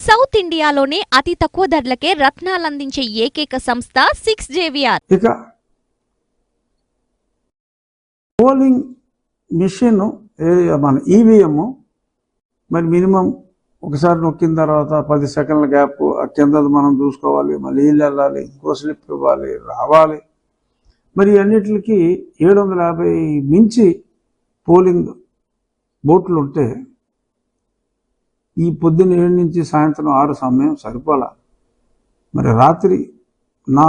South ఇండియాలోనే అతి తక్కువ ధరలకే రత్నాలందించే ఏకైక సంస్థ 6JVR. ఇక పోలింగ్ మిషన్ మన ఈవీఎం మరి మినిమం ఒకసారి నొక్కిన తర్వాత 10 సెకండ్ల గ్యాప్ ఆ కిందది మనం చూసుకోవాలి, మళ్ళీ వీళ్ళు వెళ్ళాలి, ఇంకో స్లిప్ ఇవ్వాలి, రావాలి. మరి అన్నిటికి 750 మించి పోలింగ్ బూట్లు ఉంటే ఈ పొద్దున్న 7 నుంచి సాయంత్రం 6 సమయం సరిపోలా. మరి రాత్రి నా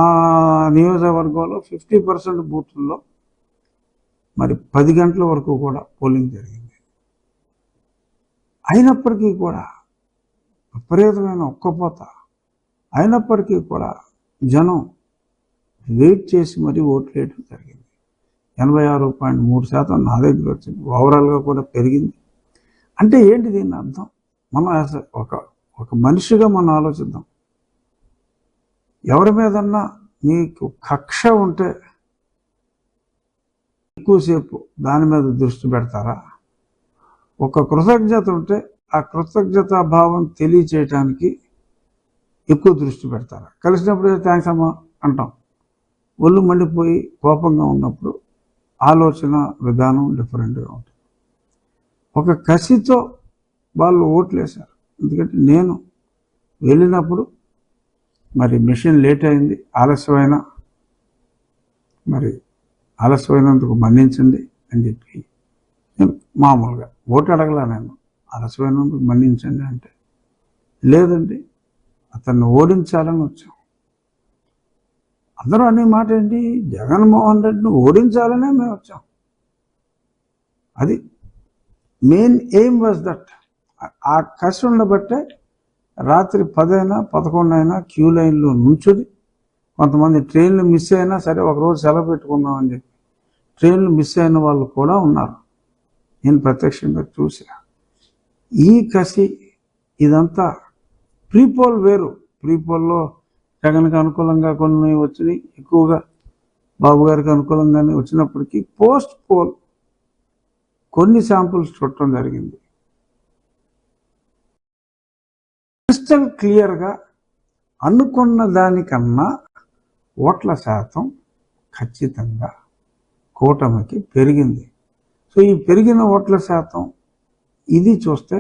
నియోజకవర్గంలో 50% బూతుల్లో మరి 10 గంటల వరకు కూడా పోలింగ్ జరిగింది. అయినప్పటికీ కూడా విపరీతమైన ఒక్కపోత అయినప్పటికీ కూడా జనం వెయిట్ చేసి మరీ ఓట్లు వేయడం జరిగింది. 86.3% నా దగ్గర వచ్చింది. ఓవరాల్గా కూడా పెరిగింది. అంటే ఏంటి దీని అర్థం? మనం ఒక మనిషిగా మనం ఆలోచిద్దాం. ఎవరి మీదన్నా మీకు కక్ష ఉంటే ఎక్కువసేపు దాని మీద దృష్టి పెడతారా? ఒక కృతజ్ఞత ఉంటే ఆ కృతజ్ఞత భావం తెలియచేయటానికి ఎక్కువ దృష్టి పెడతారా? కలిసినప్పుడు థ్యాంక్స్ అమ్మా అంటాం. ఒళ్ళు మండిపోయి కోపంగా ఉన్నప్పుడు ఆలోచన విధానం డిఫరెంట్గా ఉంటుంది. ఒక కసితో వాళ్ళు ఓట్లు వేశారు. ఎందుకంటే నేను వెళ్ళినప్పుడు మరి మిషన్ లేట్ అయింది, ఆలస్యమైనందుకు మన్నించండి అని చెప్పి మామూలుగా ఓటు అడగలా. నేను ఆలస్యమైనందుకు మన్నించండి అంటే లేదండి అతన్ని ఓడించాలని వచ్చాం. అందరూ అనే మాట ఏంటి? జగన్మోహన్ రెడ్డిని ఓడించాలనే మేము వచ్చాం. అది మెయిన్ ఎయిమ్ వాజ్ దట్. ఆ కసి ఉండబట్టే రాత్రి 10 అయినా 11 అయినా క్యూ లైన్లో నుంచుని, కొంతమంది ట్రైన్లు మిస్ అయినా సరే ఒకరోజు సెలవు పెట్టుకుందామని చెప్పి ట్రైన్లు మిస్ అయిన వాళ్ళు కూడా ఉన్నారు. నేను ప్రత్యక్షంగా చూసా. ఈ కసి ఇదంతా ప్రీపోల్ వేరు. ప్రీపోల్లో జగన్కి అనుకూలంగా కొన్ని వచ్చినాయి, ఎక్కువగా బాబు గారికి అనుకూలంగానే వచ్చినప్పటికీ పోస్ట్ పోల్ కొన్ని శాంపుల్స్ చూడటం జరిగింది. క్రిస్టల్ క్లియర్గా అనుకున్న దానికన్నా ఓట్ల శాతం ఖచ్చితంగా కూటమికి పెరిగింది. సో ఈ పెరిగిన ఓట్ల శాతం ఇది చూస్తే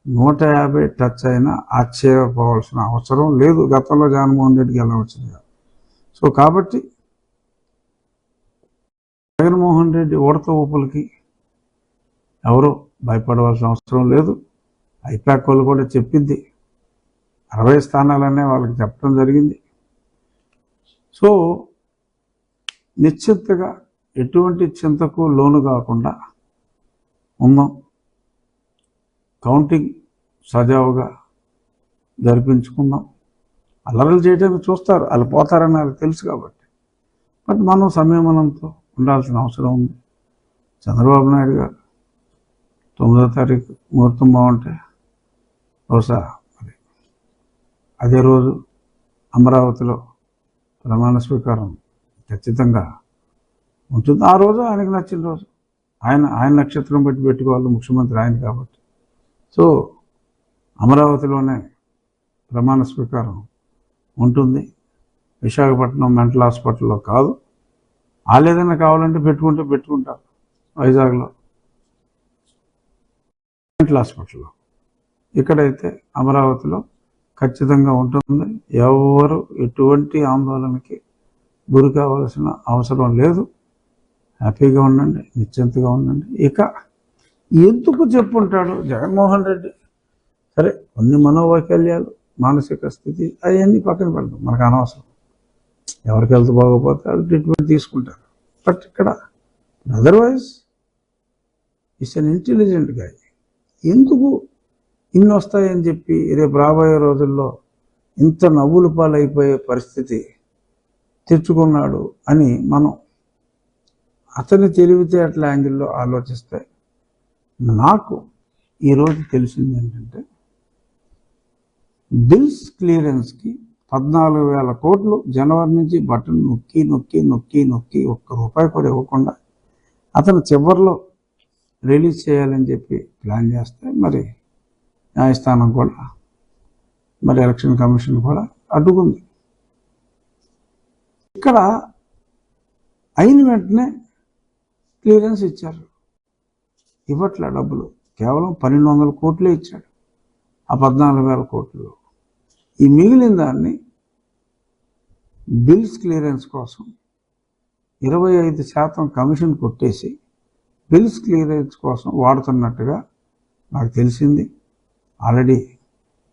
150 టచ్ అయినా ఆశ్చర్యపోవాల్సిన అవసరం లేదు. గతంలో జగన్మోహన్ రెడ్డికి ఎలా వచ్చింది. సో కాబట్టి జగన్మోహన్ రెడ్డి ఓడత ఊపులకి ఎవరో భయపడవలసిన అవసరం లేదు. ఐపాక్ వాళ్ళు కూడా చెప్పింది 60 స్థానాలనే వాళ్ళకి చెప్పడం జరిగింది. సో నిశ్చింతగా ఎటువంటి చింతకు లోను కాకుండా ఉందాం. కౌంటింగ్ సజావుగా జరిపించుకుందాం. అల్లర్లు చేయడానికి చూస్తారు, వాళ్ళు పోతారని వాళ్ళకి తెలుసు కాబట్టి. బట్ మనం సంయమనంతో ఉండాల్సిన అవసరం ఉంది. చంద్రబాబు నాయుడు గారు 9వ తారీఖు ముహూర్తం బాగుంటే బహుశా మరి అదే రోజు అమరావతిలో ప్రమాణ స్వీకారం ఖచ్చితంగా ఉంటుంది. ఆ రోజు ఆయనకు నచ్చిన రోజు. ఆయన నక్షత్రం బట్టి పెట్టుకోవాలి, ముఖ్యమంత్రి ఆయన కాబట్టి. సో అమరావతిలోనే ప్రమాణ స్వీకారం ఉంటుంది. విశాఖపట్నం మెంటల్ హాస్పిటల్లో కాదు. వాళ్ళు ఏదైనా కావాలంటే పెట్టుకుంటారు. వైజాగ్లో మెంటల్ హాస్పిటల్లో. ఇక్కడైతే అమరావతిలో ఖచ్చితంగా ఉంటుంది. ఎవరు ఎటువంటి ఆందోళనకి గురి కావాల్సిన అవసరం లేదు. హ్యాపీగా ఉండండి, నిశ్చింతగా ఉండండి. ఇక ఎందుకు చెప్పుంటాడు జగన్మోహన్ రెడ్డి? సరే, కొన్ని మనోవైకల్యాలు, మానసిక స్థితి అవన్నీ పక్కన పెడతాం, మనకు అనవసరం. ఎవరికి హెల్త్ బాగోపోతే వాళ్ళు ట్రీట్మెంట్ తీసుకుంటారు. బట్ ఇక్కడ అదర్వైజ్ ఇట్స్ అన్ ఇంటెలిజెంట్ గా. ఎందుకు ఇన్ని వస్తాయని చెప్పి రేపు రాబోయే రోజుల్లో ఇంత నవ్వులు పాలైపోయే పరిస్థితి తెచ్చుకున్నాడు అని మనం అతని తెలివితేటల యాంగిల్లో ఆలోచిస్తే నాకు ఈరోజు తెలిసింది ఏంటంటే బిల్స్ క్లియరెన్స్కి 14,000 కోట్లు జనవరి నుంచి బటన్ నొక్కి ₹1 కూడా ఇవ్వకుండా అతను చివరిలో రిలీజ్ చేయాలని చెప్పి ప్లాన్ చేస్తే మరి న్యాయస్థానం కూడా మరి ఎలక్షన్ కమిషన్ కూడా అడ్డుకుంది. ఇక్కడ అయిన వెంటనే క్లియరెన్స్ ఇచ్చారు. ఇవ్వట్లే డబ్బులు, కేవలం 1200 కోట్లే ఇచ్చాడు ఆ 14,000 కోట్లు. ఈ మిగిలిన దాన్ని బిల్స్ క్లియరెన్స్ కోసం 25% కమిషన్ కొట్టేసి బిల్స్ క్లియరెన్స్ కోసం వాడుతున్నట్టుగా నాకు తెలిసింది. ఆల్రెడీ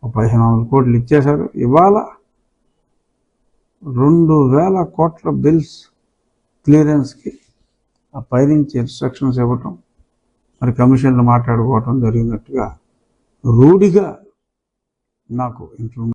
1500 కోట్లు ఇచ్చేశారు. ఇవాళ 2000 కోట్ల బిల్స్ క్లియరెన్స్కి ఆ పైనుంచి ఇన్స్ట్రక్షన్స్ ఇవ్వటం, మరి కమిషన్లు మాట్లాడుకోవటం జరిగినట్టుగా రూఢిగా నాకు ఇంట్లో